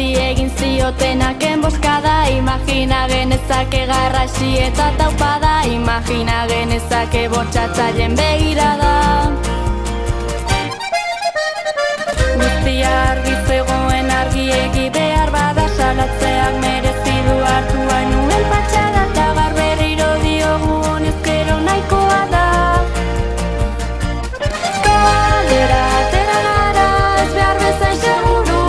bati egin ziotenak enboskada. Imagina genezake garrasi eta taupada, imagina genezake bortxatzaileen begirada. Guztia argi zegoen argiegi behar bada, salatzeak merezi du hartu hainuen patxada, eta gaur berriro diogu honezkero nahikoa da. Kalera atera gara, ez behar bezain seguru,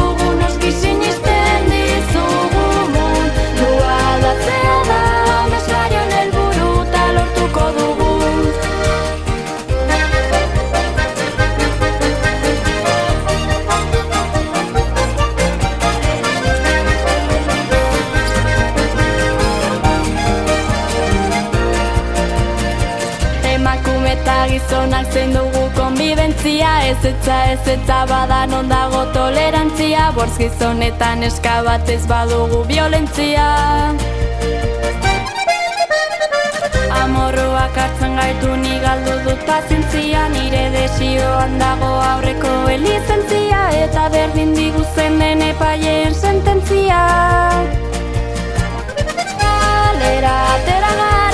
noski sinisten dizugu mundua aldatzea da, amesgarion helburu eta lortuko dugu. Emakume eta gizonak zein dugu konbibentzia, ezetza bada non dago tolerantzia, bortz gizonetan eska batez badugu violentzia. Amorruak hartzen gaitu ni galdu dut pazientzia, nire desioan dago aurreko lizentzia, eta berdin diguzen den epaileen sententzia. Kalera atera gara,